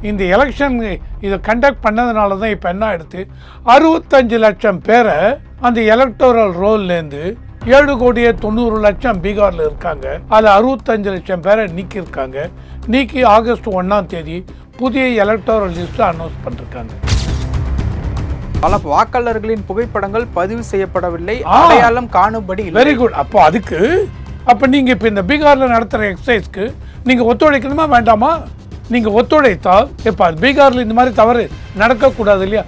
இந்த எலெக்ஷன் இதை கண்டக்ட் பண்ணதுனால தான் இப்போ என்ன ஆயிடுத்து, 65 லட்சம் பேரை அந்த எலக்டோரல் ரோல்லேருந்து 7,90,00,000 பீகாரில் இருக்காங்க. அதில் 65 லட்சம் பேரை நீக்கியிருக்காங்க. நீக்கி ஆகஸ்ட் 1ஆம் தேதி புதிய எலக்டோரல் லிஸ்ட் அனௌன்ஸ் பண்ணிருக்காங்க. பல வாக்காளர்களின் புகைப்படங்கள் பதிவு செய்யப்படவில்லை, அடையாளம் காணும்படி. Very good. அப்போ நீங்கள் இப்போ இந்த பீகாரில் நடத்துகிற எக்ஸசைஸ்க்கு நீங்கள் ஒத்துழைக்கணுமா வேண்டாமா? நீங்கள் ஒத்துழைத்தால் இப்போ பீகாரில் இந்த மாதிரி தவறு நடக்கக்கூடாது இல்லையா?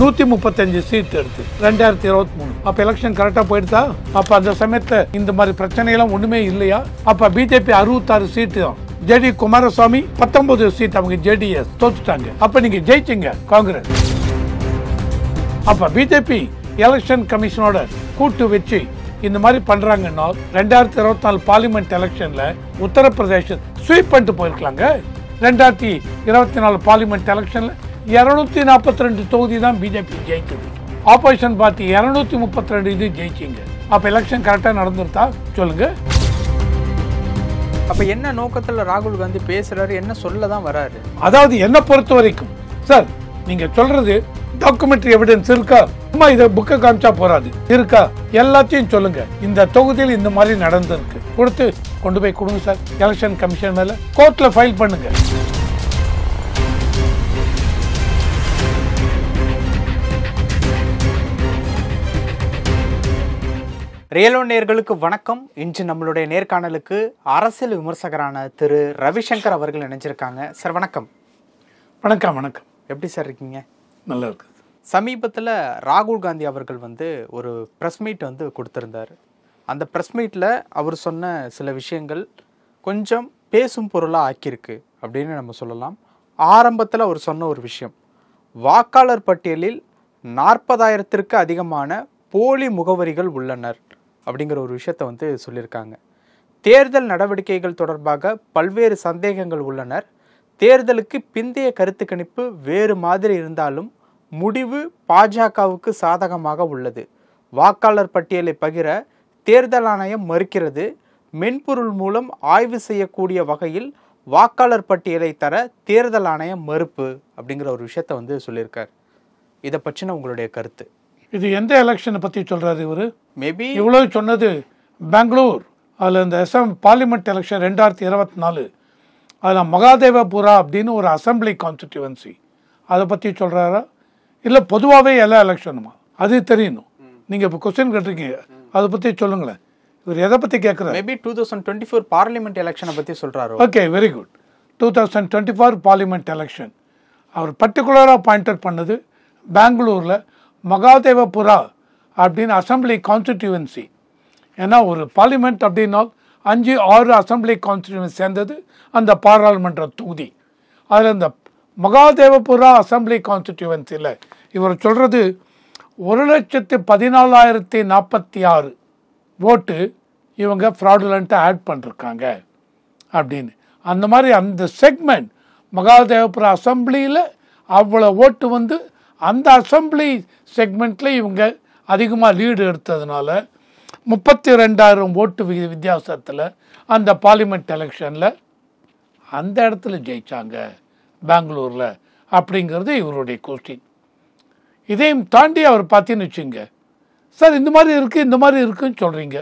135 சீட் எடுத்து 2023 அப்போ எலெக்ஷன் கரெக்டாக போயிடுதா? அப்போ அந்த சமயத்தில் இந்த மாதிரி பிரச்சனைகள்லாம் ஒன்றுமே இல்லையா? அப்போ பிஜேபி 66 சீட்டு தான், ஜேடி குமாரசாமி 19 சீட், அவங்க ஜேடிஎஸ் தோத்துட்டாங்க. அப்போ நீங்கள் ஜெயிச்சிங்க காங்கிரஸ். அப்போ பிஜேபி எலெக்ஷன் கமிஷனோட கூட்டு வச்சு இந்த மாதிரி பண்றாங்கன்னா 2024 பார்லிமெண்ட் எலெக்ஷன்ல உத்தரப்பிரதேச ஸ்வீப் பண்ணிட்டு போயிருக்கலாங்க. 2024 பார்லிமெண்ட் எலெக்ஷன்ல 242 தொகுதி தான் பிஜேபி ஜெயிச்சது. ஆப்போசிஷன் பார்ட்டி 232 இது ஜெயிச்சிங்க. அப்ப எலெக்ஷன் கரெக்டா நடந்துருத்தா சொல்லுங்க. அப்ப என்ன நோக்கத்துல ராகுல் காந்தி பேசுறாரு, என்ன சொல்ல தான் வராரு? அதாவது என்ன பொறுத்த வரைக்கும் சார், நீங்க சொல்றது டாக்குமெண்ட்ரி எவிடன்ஸ் இருக்கா? சும்மா இதை புக்கை காமிச்சா போறாது, இருக்கா? எல்லாத்தையும் சொல்லுங்க. இந்த தொகுதியில் இந்த மாதிரி நடந்திருக்கு, கொடுத்து கொண்டு போய் கொடுங்க சார் எலெக்ஷன் கமிஷன் மேல, கோர்ட்ல ஃபைல் பண்ணுங்க. ரியலோ நேயர்களுக்கு வணக்கம். இன்று நம்மளுடைய நேர்காணலுக்கு அரசியல் விமர்சகரான திரு ரவிசங்கர் அவர்கள் இணைஞ்சிருக்காங்க. சார் வணக்கம். வணக்கம். வணக்கம். எப்படி சார் இருக்கீங்க? நல்லா இருக்கு. சமீபத்தில் ராகுல் காந்தி அவர்கள் ஒரு ப்ரெஸ் மீட் கொடுத்திருந்தார். அந்த ப்ரெஸ் மீட்டில் அவர் சொன்ன சில விஷயங்கள் கொஞ்சம் பேசும் பொருளாக ஆக்கியிருக்கு அப்படின்னு நம்ம சொல்லலாம். ஆரம்பத்தில் அவர் சொன்ன ஒரு விஷயம், வாக்காளர் பட்டியலில் 40,000த்திற்கு அதிகமான போலி முகவரிகள் உள்ளனர் அப்படிங்கிற ஒரு விஷயத்தை சொல்லியிருக்காங்க. தேர்தல் நடவடிக்கைகள் தொடர்பாக பல்வேறு சந்தேகங்கள் உள்ளனர். தேர்தலுக்கு பிந்தைய கருத்து கணிப்பு வேறு மாதிரி இருந்தாலும் முடிவு பாஜகவுக்கு சாதகமாக உள்ளது. வாக்காளர் பட்டியலை பகிர தேர்தல் ஆணையம் மறுக்கிறது. மென்பொருள் மூலம் ஆய்வு செய்யக்கூடிய வகையில் வாக்காளர் பட்டியலை தர தேர்தல் ஆணையம் மறுப்பு அப்படிங்கிற ஒரு விஷயத்த சொல்லியிருக்கார். இதை பற்றின உங்களுடைய கருத்து? இது எந்த எலெக்ஷனை பற்றி சொல்கிறாரு இவர்? மேபி இவ்வளோ சொன்னது பெங்களூர், அதில் இந்த பார்லிமெண்ட் எலெக்ஷன் 2024, அதில் மகாதேவபுரா அப்படின்னு ஒரு அசம்பிளி கான்ஸ்டிடியூவன்சி, அதை பற்றி சொல்கிறாரா இல்லை பொதுவாகவே எல்லா எலெக்ஷனுமா? அது தெரியணும். நீங்கள் இப்போ கொஸ்டின் கேட்டிருக்கீங்க, அதை பற்றி சொல்லுங்களேன். இவர் எதை பற்றி கேட்குறாரு? மேபி 2024 பார்லிமெண்ட் எலெக்ஷனை பற்றி சொல்கிறாரு. Okay, very good. 2024 parliament election அவர் பர்டிகுலராக பாயிண்ட் அவுட் பண்ணது பெங்களூரில் மகாதேவபுரா அப்படின்னு அசம்பிளி கான்ஸ்டிடியூவன்சி. ஏன்னா ஒரு பார்லிமெண்ட் அப்படின்னா 5-6 அசம்பிளி கான்ஸ்டிடியூவன்சி சேர்ந்தது அந்த பாராளுமன்ற தொகுதி. அதில் இந்த மகாதேவபுரா அசம்பிளி கான்ஸ்டிடியூவன்சியில் இவர் சொல்கிறது 1,14,046 ஓட்டு இவங்க ஃப்ராடுலண்ட்டாக ஆட் பண்ணிருக்காங்க அப்படின்னு. அந்த மாதிரி அந்த செக்மெண்ட் மகாதேவபுரா அசம்பிளியில் அவ்வளோ ஓட்டு அந்த அசம்பிளி செக்மெண்ட்டில் இவங்க அதிகமாக லீடு எடுத்ததுனால 32,000 ஓட்டு வித்தியாசத்தில் அந்த பார்லிமெண்ட் எலெக்ஷனில் அந்த இடத்துல ஜெயித்தாங்க பெங்களூரில் அப்படிங்கிறது இவருடைய கொஸ்டின். இதையும் தாண்டி அவர் பார்த்தீங்கன்னு வச்சுங்க சார், இந்த மாதிரி இருக்குன்னு சொல்கிறீங்க.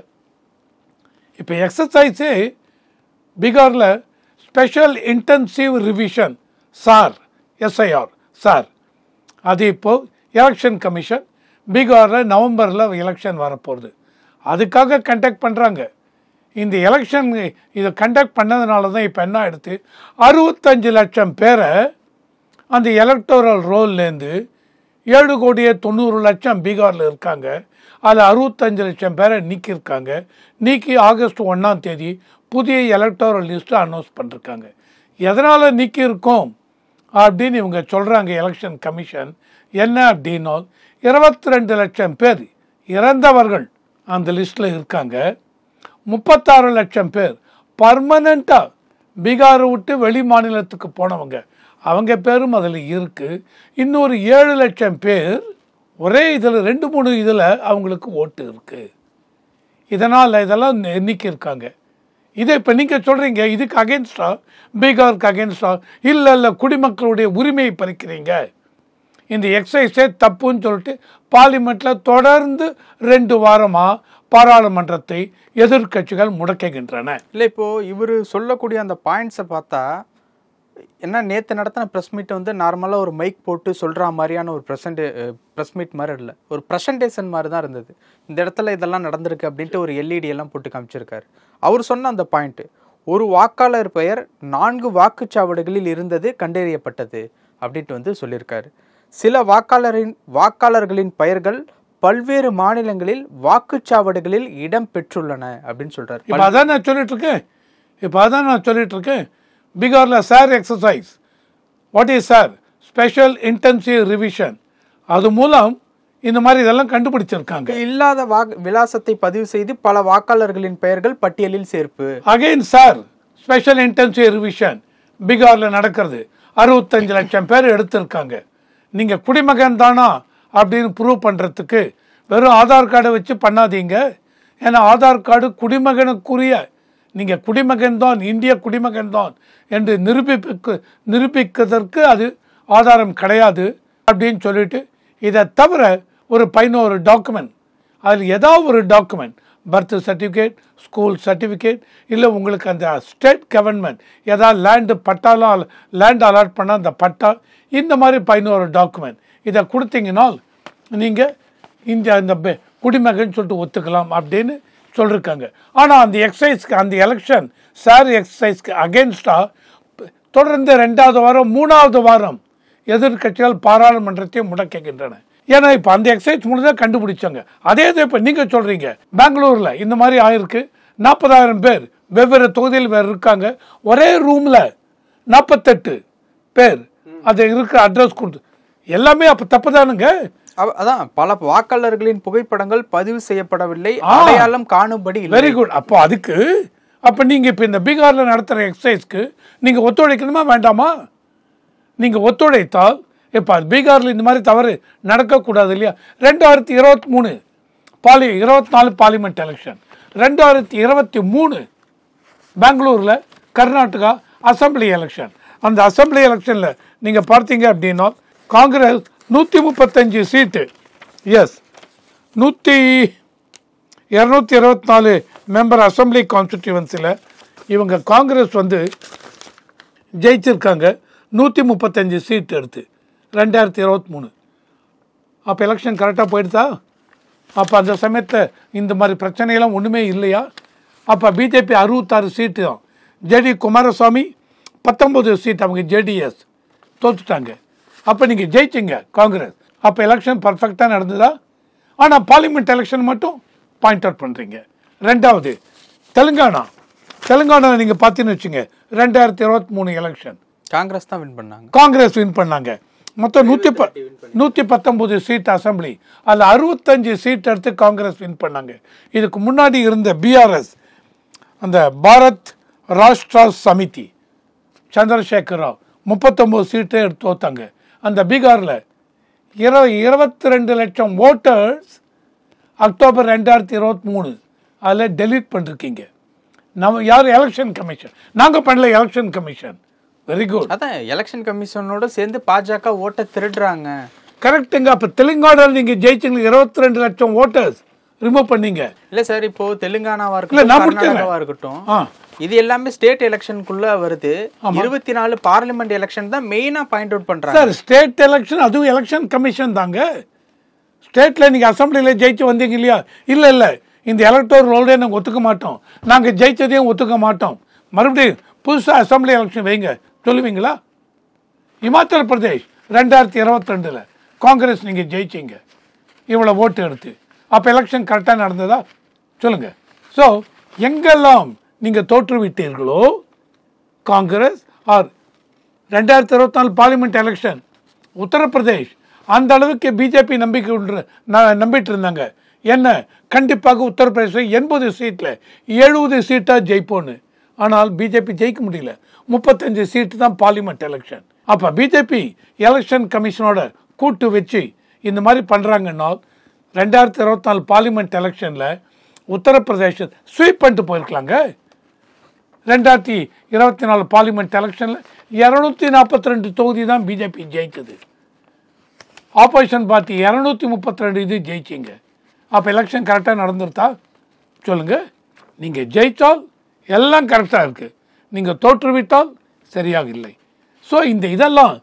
இப்போ எக்ஸசைஸு பீகாரில் special intensive revision SIR sir, அது இப்போது எலெக்ஷன் கமிஷன் பீகாரில் நவம்பரில் எலெக்ஷன் வரப்போகுது, அதுக்காக கண்டக்ட் பண்ணுறாங்க. இந்த எலெக்ஷன் இதை கண்டக்ட் பண்ணதுனால தான் இப்போ என்ன ஆகிடுது, 65 லட்சம் பேரை அந்த எலக்டோரல் ரோல்லேருந்து 7,90,00,000 பீகாரில் இருக்காங்க. அதில் 65 லட்சம் பேரை நீக்கியிருக்காங்க. நீக்கி ஆகஸ்ட் 1ஆம் தேதி புதிய எலக்டோரல் லிஸ்ட்டு அனௌன்ஸ் பண்ணிருக்காங்க. எதனால் நீக்கியிருக்கோம் அப்படின்னு இவங்க சொல்கிறாங்க எலெக்ஷன் கமிஷன். என்ன அப்படின்னா 22 லட்சம் பேர் இறந்தவர்கள் அந்த லிஸ்ட்டில் இருக்காங்க. 36 லட்சம் பேர் பர்மனெண்ட்டாக பீகாரை விட்டு வெளி மாநிலத்துக்கு போனவங்க, அவங்க பேரும் அதில் இருக்குது. இன்னொரு 7 லட்சம் பேர் ஒரே இதில் 2-3 இதில் அவங்களுக்கு ஓட்டு இருக்குது. இதனால் இதெல்லாம் எண்ணிக்கிருக்காங்க. இதை இப்போ நீங்கள் சொல்கிறீங்க இதுக்கு அகேன்ஸ்டா, பீகாருக்கு அகேன்ஸ்டா, இல்லை குடிமக்களுடைய உரிமையை பறிக்கிறீங்க, இந்த எக்ஸைஸே தப்புன்னு சொல்லிட்டு பார்லிமெண்ட்டில் தொடர்ந்து 2 வாரமாக பாராளுமன்றத்தை எதிர்க்கட்சிகள் முடக்குகின்றன. இல்லை, இப்போது இவர் சொல்லக்கூடிய அந்த பாயிண்ட்ஸை பார்த்தா என்ன, நேற்று நடத்தின ப்ரெஸ் மீட்டை வந்து நார்மலாக ஒரு மைக் போட்டு சொல்கிற மாதிரியான ஒரு ப்ரெஸ் மீட் மாதிரி இல்லை, ஒரு ப்ரெசன்டேஷன் மாதிரி தான் இருந்தது. இந்த இடத்துல இதெல்லாம் நடந்திருக்கு அப்படின்ட்டு ஒரு எல்இடி எல்லாம் போட்டு காமிச்சிருக்காரு. அவர் சொன்ன அந்த பாயிண்ட்டு, ஒரு வாக்காளர் பெயர் 4 வாக்குச்சாவடிகளில் இருந்தது கண்டறியப்பட்டது அப்படின்ட்டு வந்து சொல்லியிருக்காரு. சில வாக்காளர்களின் பெயர்கள் பல்வேறு மாநிலங்களில் வாக்குச்சாவடிகளில் இடம் பெற்றுள்ளன அப்படின்னு சொல்றாரு. இப்போ அதான் நான் சொல்லிட்டு இருக்கேன். பீகாரில் sir exercise, what is sir, special intensive revision, அது மூலம் இந்த மாதிரி இதெல்லாம் கண்டுபிடிச்சிருக்காங்க. இல்லாத விலாசத்தை பதிவு செய்து பல வாக்காளர்களின் பெயர்கள் பட்டியலில் சேர்ப்பு. Again sir special intensive revision பீகாரில் நடக்கிறது. 65 லட்சம் பேர் எடுத்திருக்காங்க. நீங்கள் குடிமகன் தானா அப்படின்னு ப்ரூவ் பண்ணுறதுக்கு வெறும் ஆதார் கார்டை வச்சு பண்ணாதீங்க. ஏன்னா ஆதார் கார்டு குடிமகனுக்குரிய, நீங்கள் குடிமகன் தான், இந்திய குடிமகன் தான் என்று நிரூபிப்பதற்கு அது ஆதாரம் கிடையாது அப்படின்னு சொல்லிட்டு, இதை தவிர ஒரு 11 டாக்குமெண்ட், அதில் ஏதாவது ஒரு document, birth certificate, school certificate, இல்லை உங்களுக்கு அந்த ஸ்டேட் கவர்மெண்ட் ஏதாவது லேண்ட் அலாட் பண்ண அந்த பட்டா, இந்த மாதிரி 11 டாக்குமெண்ட் இதை கொடுத்தீங்கன்னா நீங்கள் இந்த குடிமகன் சொல்லிட்டு ஒத்துக்கலாம் அப்படின்னு சொல்லியிருக்காங்க. ஆனால் அந்த எக்ஸசைஸ்க்கு, அந்த எலெக்ஷன் சார் எக்ஸசைஸ்க்கு அகேன்ஸ்டாக தொடர்ந்து 2வது வாரம் 3வது வாரம் எதிர்கட்சிகள் பாராளுமன்றத்தை முடக்குகின்றன. ஏன்னா இப்போ அந்த எக்ஸசைஸ் முடிஞ்சால் கண்டுபிடிச்சாங்க. அதே இது இப்போ நீங்கள் சொல்கிறீங்க பெங்களூரில் இந்த மாதிரி ஆயிருக்கு. 40,000 பேர் வெவ்வேறு தொகுதியில் வேறு இருக்காங்க. ஒரே ரூமில் 48 பேர் அது இருக்கிற அட்ரஸ் கொடுத்து எல்லாமே அப்போ தப்பு தானுங்க. அதான் பல வாக்காளர்களின் புகைப்படங்கள் பதிவு செய்யப்படவில்லை, அடையாளம் காணும்படி. Very good. அப்போ நீங்கள் இப்போ இந்த பீகாரில் நடத்துகிற எக்ஸசைஸ்க்கு நீங்கள் ஒத்துழைக்கணுமா வேண்டாமா? நீங்கள் ஒத்துழைத்தால் இப்போ பீகாரில் இந்த மாதிரி தவறு நடக்கக்கூடாது இல்லையா? 2023 24 பார்லிமெண்ட் எலெக்ஷன், 2023 பெங்களூரில் கர்நாடகா அசம்பிளி எலெக்ஷன். அந்த அசம்பிளி எலெக்ஷனில் நீங்கள் பார்த்தீங்க அப்படின்னா காங்கிரஸ் 135 சீட்டு, எஸ் 224 மெம்பர் அசம்பிளி கான்ஸ்டிடியூவன்சியில் இவங்க காங்கிரஸ் வந்து ஜெயிச்சிருக்காங்க 135 சீட் எடுத்து 2023. அப்போ எலெக்ஷன் கரெக்டாக போயிடுதா? அப்போ அந்த சமயத்தில் இந்த மாதிரி பிரச்சனையெல்லாம் ஒன்றுமே இல்லையா? அப்போ பிஜேபி 66 சீட்டு தான், ஜேடி குமாரசாமி 19 சீட், அவங்க ஜேடிஎஸ் தோற்றுட்டாங்க. அப்போ நீங்கள் ஜெயிச்சிங்க காங்கிரஸ். அப்போ எலெக்ஷன் பர்ஃபெக்டாக நடந்ததா? ஆனால் பார்லிமெண்ட் எலெக்ஷன் மட்டும் பாயிண்ட் அவுட் பண்ணுறீங்க. 2வது தெலுங்கானா நீங்கள் பார்த்தீங்கன்னு வச்சுங்க, 2023 எலெக்ஷன் காங்கிரஸ் தான் வின் பண்ணாங்க. காங்கிரஸ் வின் பண்ணாங்க. மொத்தம் 119 சீட் அசம்பிளி, அதில் 65 சீட் எடுத்து காங்கிரஸ் வின் பண்ணாங்க. இதுக்கு முன்னாடி இருந்த பிஆர்எஸ், அந்த பாரத் ராஷ்டிரா சமிதி, சந்திரசேகர் ராவ் 39 சீட்டை எடுத்து தோத்தாங்க. அந்த பீகாரில் 22 லட்சம் ஓட்டர்ஸ் அக்டோபர் 2023 அதில் டெலீட் பண்ணிருக்கீங்க. நம்ம யார்? Election commission. நாங்கள் பண்ணல, எலெக்ஷன் கமிஷன். Very good. அதான் எலெக்ஷன் கமிஷனோட சேர்ந்து பாஜக ஓட்டை திருடுறாங்க. கரெக்டுங்க. அப்போ தெலுங்கானாவில் நீங்கள் ஜெயிச்சிங்க, 22 லட்சம் ஓட்டர்ஸ் ரிமூவ் பண்ணீங்க. இல்லை சார், இப்போ தெலுங்கானாவா இருக்கட்டும், இது எல்லாமே ஸ்டேட் எலெக்ஷனுக்குள்ள வருது. 24 பார்லிமெண்ட் எலெக்ஷன் தான் மெயினா பாயிண்ட் அவுட் பண்றாங்க சார். ஸ்டேட் எலெக்ஷன் அதுவும் எலெக்ஷன் கமிஷன் தாங்க. ஸ்டேட்ல நீங்க அசம்பிளியில் ஜெயிச்சு வந்தீங்க இல்லையா? இல்லை இந்த எலக்டோர் ரோல்டே நாங்கள் ஒத்துக்க மாட்டோம், நாங்கள் ஜெயிச்சதையும் ஒத்துக்க மாட்டோம், மறுபடியும் புதுசாக அசம்பிளி எலெக்ஷன் வைங்க சொல்லுவீங்களா? இமாச்சல் பிரதேஷ் 2022 காங்கிரஸ் நீங்கள் ஜெயிச்சிங்க இவ்வளோ ஓட்டு எடுத்து. அப்போ எலெக்ஷன் கரெக்டாக நடந்ததா சொல்லுங்க. ஸோ எங்கெல்லாம் நீங்கள் தோற்றுவிட்டீர்களோ Congress, or 2024 parliament election Uttar Pradesh, அந்த அளவுக்கு பிஜேபி நம்பிட்டு இருந்தாங்க. என்ன, கண்டிப்பாக உத்தரப்பிரதேச 80 சீட்டில் 70 சீட்டாக ஜெயிப்போன்னு. ஆனால் பிஜேபி ஜெயிக்க முடியல, 35 சீட்டு தான் பார்லிமெண்ட் எலெக்ஷன். அப்போ பிஜேபி எலெக்ஷன் கமிஷனோட கூட்டு வச்சு இந்த மாதிரி பண்ணுறாங்கன்னா 2024 பார்லிமெண்ட் எலெக்ஷனில் உத்தரப்பிரதேச ஸ்வீப் பண்ணிட்டு போயிருக்கலாங்க. 2024 பார்லிமெண்ட் எலெக்ஷனில் 242 தொகுதி தான் பிஜேபி ஜெயிச்சது. ஆப்போசிஷன் பார்ட்டி 232 இது ஜெயிச்சிங்க. அப்போ எலெக்ஷன் கரெக்டாக நடந்துருத்தா சொல்லுங்கள். நீங்கள் ஜெயித்தால் எல்லாம் கரெக்டாக இருக்குது, நீங்கள் தோற்றுவிட்டால் சரியாக இல்லை. ஸோ இதெல்லாம்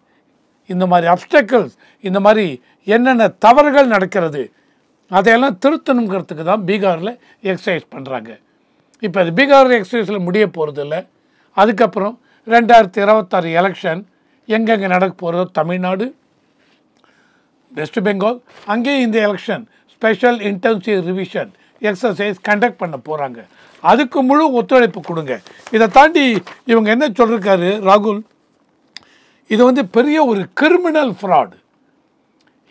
இந்த மாதிரி அப்டக்கிள்ஸ், இந்த மாதிரி என்னென்ன தவறுகள் நடக்கிறது அதையெல்லாம் திருத்தணுங்கிறதுக்கு தான் பீகாரில் எக்ஸசைஸ் பண்ணுறாங்க. இப்போ அது பீகார் எக்ஸசைஸில் முடிய போகிறதில்ல. அதுக்கப்புறம் 2026 எலெக்ஷன் எங்கெங்கே நடக்க போகிறதோ தமிழ்நாடு, வெஸ்ட் பெங்கால், அங்கேயும் இந்த election special intensive revision exercise conduct பண்ண போகிறாங்க. அதுக்கு முழு ஒத்துழைப்பு கொடுங்க. இதை தாண்டி இவங்க என்ன சொல்லியிருக்காரு ராகுல், இது பெரிய ஒரு கிரிமினல் ஃப்ராடு.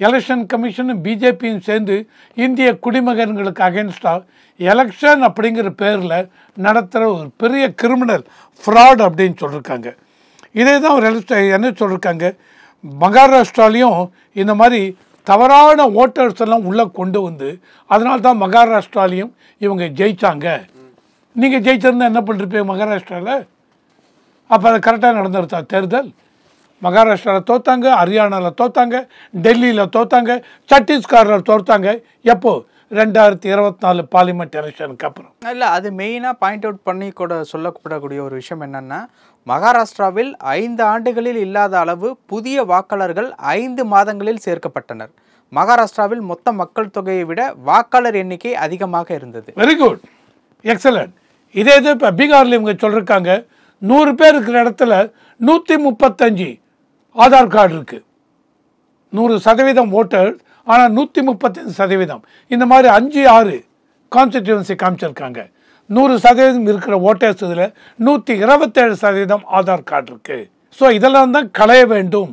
எலெக்ஷன் கமிஷனும் பிஜேபியும் சேர்ந்து இந்திய குடிமகன்களுக்கு அகென்ஸ்டாக எலெக்ஷன் அப்படிங்கிற பேரில் நடத்துகிற ஒரு பெரிய கிரிமினல் ஃப்ராட் அப்படின்னு சொல்லியிருக்காங்க. இதே தான் ஒரு என்ன சொல்லியிருக்காங்க, மகாராஷ்டிராலையும் இந்த மாதிரி தவறான ஓட்டர்ஸ் எல்லாம் உள்ளே கொண்டு வந்து அதனால தான் மகாராஷ்டிராலையும் இவங்க ஜெயித்தாங்க. நீங்கள் ஜெயிச்சிருந்தா என்ன பண்ணிருப்பீங்க மகாராஷ்டிராவில்? அப்போ அது கரெக்டாக நடந்துருத்தா தேர்தல்? மகாராஷ்டிராவில் தோத்தாங்க, ஹரியானாவில் தோத்தாங்க, டெல்லியில் தோத்தாங்க, சத்தீஸ்கரில் தோத்தாங்க. எப்போ? 2024 பார்லிமெண்ட் எலெக்ஷனுக்கு அப்புறம். இல்லை, அது மெயினாக பாயிண்ட் அவுட் பண்ணி கூட சொல்லப்படக்கூடிய ஒரு விஷயம் என்னென்னா, மகாராஷ்டிராவில் 5 ஆண்டுகளில் இல்லாத அளவு புதிய வாக்காளர்கள் 5 மாதங்களில் சேர்க்கப்பட்டனர். மகாராஷ்டிராவில் மொத்த மக்கள் தொகையை விட வாக்காளர் எண்ணிக்கை அதிகமாக இருந்தது. Very good, excellent. இதே இது இப்போ பீகாரில் இவங்க சொல்லியிருக்காங்க, 100 பேர் இருக்கிற இடத்துல 135 ஆதார் கார்டு இருக்குது. 100% ஓட்டர், ஆனால் 135%. இந்த மாதிரி 5-6 கான்ஸ்டிடியூன்சி காமிச்சிருக்காங்க. 100% இருக்கிற ஓட்டர்ஸ் இதில் 127% ஆதார் கார்டு இருக்குது. ஸோ இதெல்லாம் தான் களைய வேண்டும்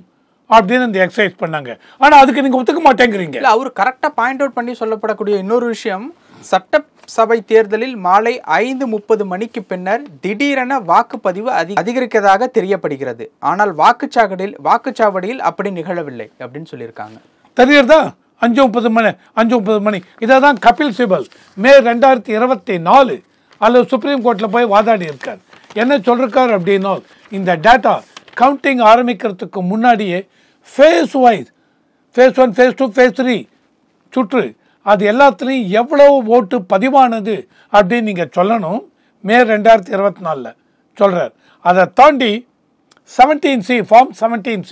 அப்படின்னு இந்த எக்ஸசைஸ் பண்ணாங்க. ஆனால் அதுக்கு நீங்கள் ஒத்துக்க மாட்டேங்கிறீங்க. இல்லை, அவர் கரெக்டாக பாயிண்ட் அவுட் பண்ணி சொல்லப்படக்கூடிய இன்னொரு விஷயம், சட்டசபை தேர்தலில் மாலை 5:30 மணிக்கு பின்னர் திடீரென வாக்குப்பதிவு அதிகரிக்கதாக தெரியப்படுகிறது. ஆனால் வாக்குச்சாவடியில் அப்படி நிகழவில்லை அப்படின்னு சொல்லியிருக்காங்க. தெரியுறதா? 5:30 மணி. இதை தான் கபில் சிபல் மே 2024 அல்லது சுப்ரீம் கோர்ட்டில் போய் வாதாடி இருக்கார். என்ன சொல்லிருக்கார் அப்படின்னா, இந்த டேட்டா கவுண்டிங் ஆரம்பிக்கிறதுக்கு முன்னாடியே phase wise, phase 1, phase 2, phase 3 சுற்று அது எல்லாத்துலேயும் எவ்வளோ ஓட்டு பதிவானது அப்படின்னு நீங்கள் சொல்லணும். மே 2024 சொல்கிறார். அதை தாண்டி 17C, ஃபார்ம் 17C,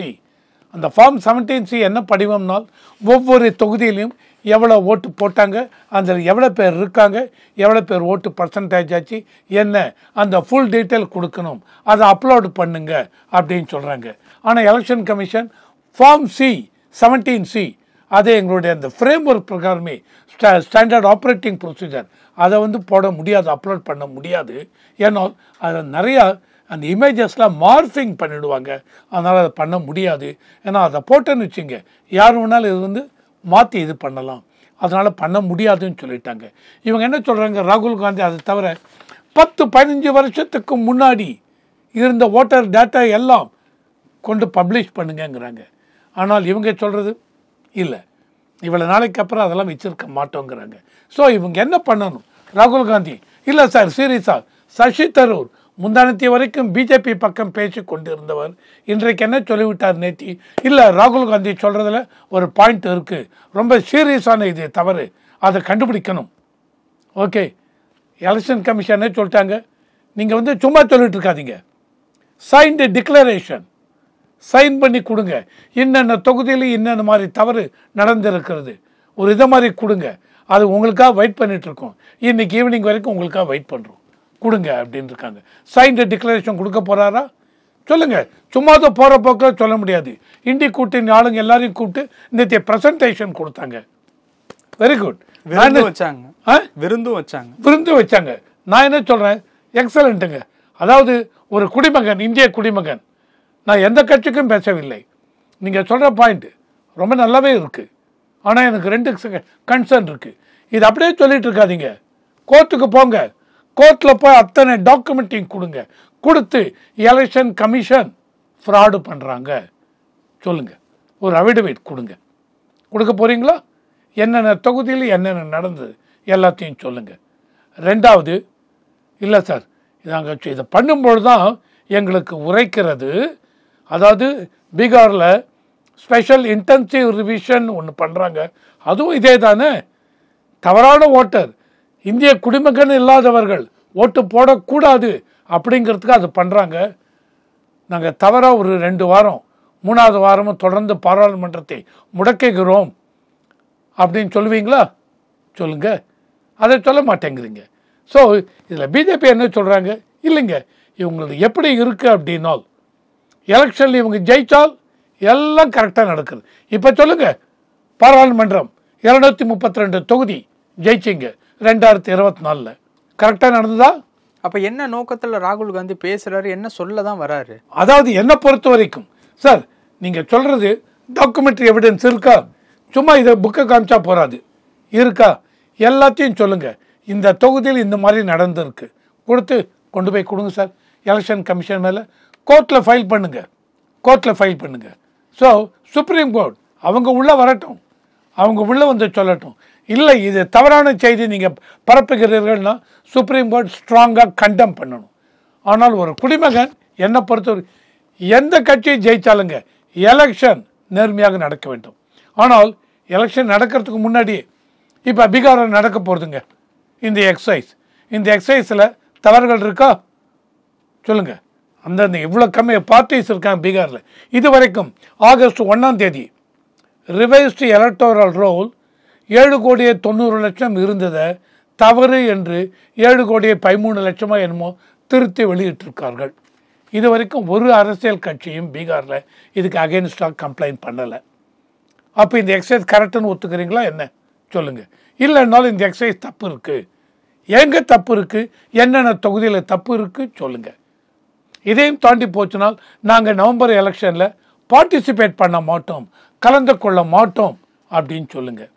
அந்த ஃபார்ம் 17C என்ன படிவம்னால் ஒவ்வொரு தொகுதியிலையும் எவ்வளோ ஓட்டு போட்டாங்க, அதில் எவ்வளோ பேர் இருக்காங்க, எவ்வளோ பேர் ஓட்டு பர்சன்டேஜ் ஆச்சு, என்ன அந்த ஃபுல் டீட்டெயில் கொடுக்கணும், அதை அப்லோடு பண்ணுங்க அப்படின்னு சொல்கிறாங்க. ஆனால் எலெக்ஷன் கமிஷன் ஃபார்ம் 17C அதை எங்களுடைய அந்த ஃப்ரேம் ஒர்க் பிரகாரமே ஸ்டாண்டர்ட் ஆப்ரேட்டிங் ப்ரொசீஜர் அதை போட முடியாது, அப்லோட் பண்ண முடியாது. ஏன்னால் அதில் நிறையா அந்த இமேஜஸ்லாம் மார்ஃபிங் பண்ணிவிடுவாங்க, அதனால் அதை பண்ண முடியாது. ஏன்னா அதை போட்டேன்னு வச்சுங்க, யார் வேணாலும் இது மாற்றி இது பண்ணலாம், அதனால் பண்ண முடியாதுன்னு சொல்லிட்டாங்க. இவங்க என்ன சொல்கிறாங்க, ராகுல் காந்தி அதை தவிர 10-15 வருஷத்துக்கு முன்னாடி இருந்த ஓட்டர் டேட்டா எல்லாம் கொண்டு பப்ளிஷ் பண்ணுங்கங்கிறாங்க. ஆனால் இவங்க சொல்கிறது இல்லை, இவ்வளோ நாளைக்கு அப்புறம் அதெல்லாம் வச்சிருக்க மாட்டோங்கிறாங்க. ஸோ இவங்க என்ன பண்ணணும், ராகுல் காந்தி இல்லை சார் சீரியஸாக, சசி தரூர் முந்தானத்தி வரைக்கும் பிஜேபி பக்கம் பேசி கொண்டிருந்தவர் இன்றைக்கு என்ன சொல்லிவிட்டார் நேத்தி, இல்லை ராகுல் காந்தி சொல்கிறதுல ஒரு பாயிண்ட் இருக்குது, ரொம்ப சீரியஸான இது தவறு, அதை கண்டுபிடிக்கணும். ஓகே, எலெக்ஷன் கமிஷனே சொல்லிட்டாங்க, நீங்கள் சும்மா சொல்லிட்டு இருக்காதீங்க, சைன்டு டிக்ளரேஷன் சைன் பண்ணி கொடுங்க, இன்னென்ன தொகுதியில் இன்னென்ன மாதிரி தவறு நடந்திருக்கிறது, ஒரு இதை மாதிரி கொடுங்க, அது உங்களுக்காக வெயிட் பண்ணிட்டு இருக்கோம், இன்னைக்கு ஈவினிங் வரைக்கும் உங்களுக்காக வெயிட் பண்ணுறோம், கொடுங்க அப்படின்னு இருக்காங்க. சைன்டு டிக்ளரேஷன் கொடுக்க போகிறாரா சொல்லுங்க, சும்மா தான் போகிற போக்கில் சொல்ல முடியாது. இண்டி கூட்டின் ஆளுங்க எல்லாரையும் கூப்பிட்டு இந்த ப்ரெசன்டேஷன் கொடுத்தாங்க. வெரி குட், விருந்து வச்சாங்க. நான் என்ன சொல்கிறேன், எக்ஸலண்ட்டுங்க. அதாவது ஒரு குடிமகன், இந்திய குடிமகன், நான் எந்த கட்சிக்கும் பேசவில்லை, நீங்கள் சொல்கிற பாயிண்ட் ரொம்ப நல்லாவே இருக்குது. ஆனால் எனக்கு 2 கன்சர்ன் இருக்குது. இது அப்படியே சொல்லிட்டு இருக்காதீங்க, கோர்ட்டுக்கு போங்க, கோர்ட்டில் போய் அத்தனை டாக்குமெண்ட்டையும் கொடுங்க, கொடுத்து எலெக்ஷன் கமிஷன் ஃப்ராடு பண்ணுறாங்க சொல்லுங்கள், ஒரு அஃபிடவிட் கொடுக்க போகிறீங்களா, என்னென்ன தொகுதியில் என்னென்ன நடந்தது எல்லாத்தையும் சொல்லுங்கள். 2வது, இல்லை சார் நாங்கள் இதை பண்ணும்பொழுது தான் எங்களுக்கு உரைக்கிறது. அதாவது பீகாரில் ஸ்பெஷல் இன்டென்சிவ் ரிவிஷன் ஒன்று பண்ணுறாங்க. அதுவும் இதே தானே, தவறான ஓட்டர், இந்திய குடிமகன் இல்லாதவர்கள் ஓட்டு போடக்கூடாது அப்படிங்கிறதுக்கு அது பண்ணுறாங்க. நாங்கள் தவறாக ஒரு 2 வாரம் 3வது வாரமும் தொடர்ந்து பாராளுமன்றத்தை முடக்குகிறோம் அப்படின்னு சொல்லுவீங்களா? சொல்லுங்க. அதை சொல்ல மாட்டேங்கிறீங்க. ஸோ இதில் பிஜேபி என்ன சொல்கிறாங்க? இல்லைங்க, இவங்களுக்கு எப்படி இருக்குது அப்படின்னால் எலெக்ஷனில் இவங்க ஜெயித்தால் எல்லாம் கரெக்டாக நடக்குது. இப்போ சொல்லுங்கள், பாராளுமன்றம் 232 தொகுதி ஜெயிச்சிங்க 2024 கரெக்டாக நடந்ததா? அப்போ என்ன நோக்கத்தில் ராகுல் காந்தி பேசுகிறாரு, என்ன சொல்ல தான் வராரு? அதாவது என்னை பொறுத்த வரைக்கும் சார், நீங்கள் சொல்கிறது டாக்குமெண்ட்ரி எவிடன்ஸ் இருக்கா? சும்மா இதை புக்கை காமிச்சா போகாது, இருக்கா? எல்லாத்தையும் சொல்லுங்கள். இந்த தொகுதியில் இந்த மாதிரி நடந்திருக்கு, கொடுத்து கொண்டு போய் கொடுங்க சார் எலெக்ஷன் கமிஷன் மேலே. கோர்ட்டில் ஃபைல் பண்ணுங்க. ஸோ சுப்ரீம் கோர்ட் அவங்க உள்ளே வரட்டும், அவங்க உள்ளே வந்து சொல்லட்டும். இல்லை இது தவறான செய்தி நீங்கள் பரப்புகிறீர்கள்னா சுப்ரீம் கோர்ட் ஸ்ட்ராங்காக கண்டெம் பண்ணணும். ஆனால் ஒரு குடிமகன் என்னை பொறுத்தவரை எந்த கட்சியை ஜெயித்தாலுங்க எலெக்ஷன் நேர்மையாக நடக்க வேண்டும். ஆனால் எலெக்ஷன் நடக்கிறதுக்கு முன்னாடி இப்போ பீகாரில் நடக்க போகிறதுங்க இந்த எக்ஸசைஸில் தவறுகள் இருக்கா? சொல்லுங்கள். அந்தந்த இவ்வளோ கம்மி பார்ட்டிஸ் இருக்காங்க பீகாரில். இது வரைக்கும் ஆகஸ்ட் 1ஆம் தேதி ரிவைஸ்டு எலக்டோரல் ரோல் 7,90,00,000 இருந்ததை தவறு என்று 7,13,00,000 என்னமோ திருத்தி வெளியிட்டிருக்கார்கள். இது வரைக்கும் ஒரு அரசியல் கட்சியும் பீகாரில் இதுக்கு அகெயின்ஸ்டாக கம்ப்ளைண்ட் பண்ணலை. அப்போ இந்த எக்ஸசைஸ் கரெக்டுன்னு ஒத்துக்கிறீங்களா என்ன? சொல்லுங்கள். இல்லைன்னாலும் இந்த எக்ஸசைஸ் தப்பு இருக்குது. எங்கே தப்பு இருக்குது, என்னென்ன தொகுதியில் தப்பு இருக்குது சொல்லுங்கள். இதையும் தாண்டி போச்சுனால் நாங்கள் நவம்பர் எலெக்ஷனில் பார்ட்டிசிபேட் பண்ண மாட்டோம், கலந்து கொள்ள மாட்டோம் அப்படின்னு சொல்லுங்கள்.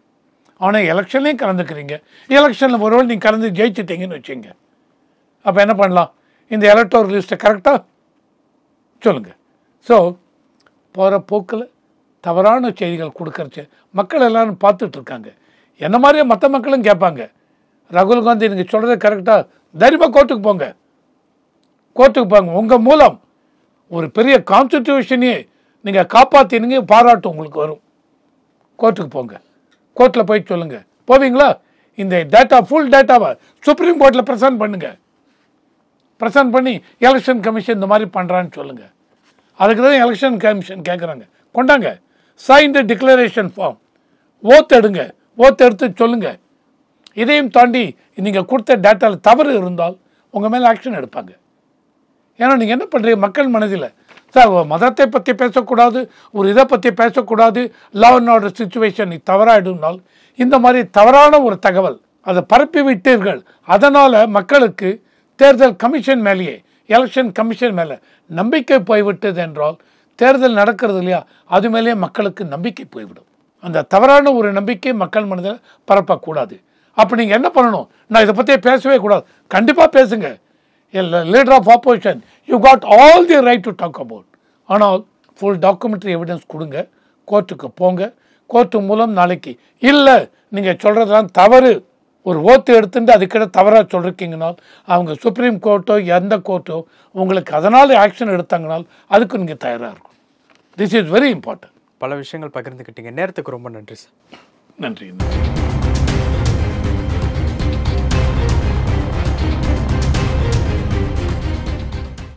ஆனால் எலெக்ஷன்லேயும் கலந்துக்கிறீங்க. எலெக்ஷனில் ஒருவேளை நீங்கள் கலந்து ஜெயிச்சிட்டிங்கன்னு வச்சுங்க, அப்போ என்ன பண்ணலாம்? இந்த எலக்டோரல் லிஸ்ட்டை கரெக்டாக சொல்லுங்கள். ஸோ போகிற போக்கில் தவறான செய்திகள் கொடுக்கறச்சு மக்கள் எல்லோரும் பார்த்துட்ருக்காங்க. என்ன மாதிரியே மற்ற மக்களும் கேட்பாங்க, ராகுல் காந்தி நீங்கள் சொல்கிறது கரெக்டாக, தைரியமாக கோர்ட்டுக்கு போங்க. உங்கள் மூலம் ஒரு பெரிய கான்ஸ்டிடியூஷனையே நீங்கள் காப்பாற்றினீங்க, பாராட்டு உங்களுக்கு வரும். கோர்ட்டுக்கு போங்க, கோர்ட்டில் போய் சொல்லுங்கள். போவீங்களா? இந்த டேட்டா ஃபுல் டேட்டாவை சுப்ரீம் கோர்ட்டில் ப்ரெசென்ட் பண்ணுங்கள். ப்ரெசென்ட் பண்ணி எலெக்ஷன் கமிஷன் இந்த மாதிரி பண்ணுறான்னு சொல்லுங்கள். அதுக்கு தான் எலெக்ஷன் கமிஷன் கேட்குறாங்க. கொண்டாங்க சைன்டு டிக்ளரேஷன் ஃபார்ம், ஓத்து எடுத்து சொல்லுங்கள். இதையும் தாண்டி நீங்கள் கொடுத்த டேட்டாவில் தவறு இருந்தால் உங்கள் மேலே ஆக்ஷன் எடுப்பாங்க. ஏன்னா நீங்கள் என்ன பண்ணுறீங்க, மக்கள் மனதில் சார் மதத்தை பற்றி பேசக்கூடாது, ஒரு இதை பற்றி பேசக்கூடாது, லா அண்ட் ஆர்டர் சுச்சுவேஷன் தவறாயிடுனால் இந்த மாதிரி தவறான ஒரு தகவல் அதை பரப்பி விட்டீர்கள். அதனால் மக்களுக்கு தேர்தல் கமிஷன் மேலேயே, எலெக்ஷன் கமிஷன் மேலே நம்பிக்கை போய்விட்டது என்றால் தேர்தல் நடக்கிறது இல்லையா, அது மேலேயே மக்களுக்கு நம்பிக்கை போய்விடும். அந்த தவறான ஒரு நம்பிக்கை மக்கள் மனதில் பரப்பக்கூடாது. அப்போ நீங்கள் என்ன பண்ணணும்? நான் இதை பற்றியே பேசவே கூடாது. கண்டிப்பாக பேசுங்க. Leader of opposition, you got all the right to talk about. ஆனால் ஃபுல் டாக்குமெண்ட்ரி எவிடன்ஸ் கொடுங்க, கோர்ட்டுக்கு போங்க. கோர்ட்டு மூலம் நாளைக்கு இல்லை நீங்கள் சொல்கிறதெல்லாம் தவறு, ஒரு ஓத்து எடுத்துட்டு அதுக்கிட்ட தவறாக சொல்லிருக்கீங்கனால் அவங்க சுப்ரீம் கோர்ட்டோ எந்த கோர்ட்டோ உங்களுக்கு அதனால் ஆக்ஷன் எடுத்தாங்கனால் அதுக்கு நீங்கள் தயாராக இருக்கும். This is very important. பல விஷயங்கள் பகிர்ந்துக்கிட்டீங்க. நேரத்துக்கு ரொம்ப நன்றி சார். நன்றி.